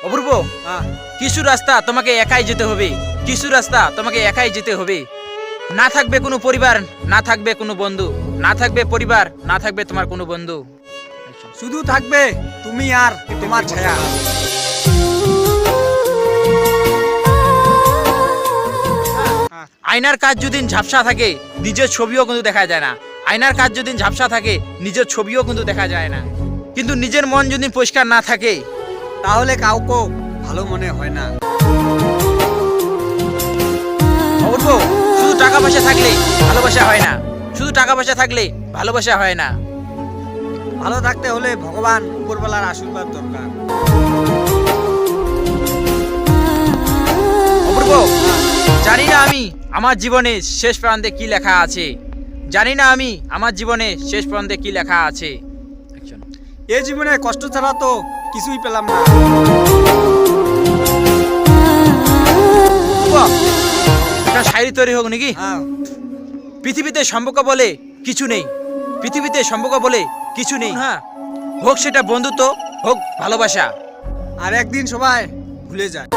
অপূর্ব, হ্যাঁ, কিছু রাস্তা তোমাকে একাই যেতে হবে, কিছু রাস্তা তোমাকে একাই যেতে হবে। না থাকবে কোনো পরিবার, না থাকবে কোনো বন্ধু, না থাকবে পরিবার, না থাকবে তোমার কোনো বন্ধু। শুধু থাকবে তুমি আর তোমার ছায়া। আয়নার কাজ যদি ঝাপসা থাকে নিজের ছবিও কিন্তু দেখা যায় না। আয়নার কাজ যদি ঝাপসা থাকে নিজের ছবিও কিন্তু দেখা যায় না। কিন্তু নিজের মন যদি পরিষ্কার না থাকে তাহলে কাউকে ভালো মনে হয় না। অপূর্ব, শুধু টাকা পয়সা থাকলে ভালোবাসা হয় না, শুধু টাকা পয়সা থাকলে ভালোবাসা হয় না। ভালো থাকতে হলে ভগবান উপরবেলার আশীর্বাদ দরকার। অপূর্ব, জানি না আমি আমার জীবনে শেষ প্রান্তে কি লেখা আছে, জানি না আমি আমার জীবনে শেষ প্রান্তে কি লেখা আছে। এই জীবনে কষ্ট ছাড়া তো কিছুই পেলাম না। বাহ, একটা শায়রি তৈরি হোক নাকি? হ্যাঁ, পৃথিবীতে সম্পর্ক বলে কিছু নেই, পৃথিবীতে সম্পর্ক বলে কিছু নেই। হ্যাঁ, হোক সেটা বন্ধুত্ব, হোক ভালোবাসা। আর একদিন সবাই ভুলে যায়।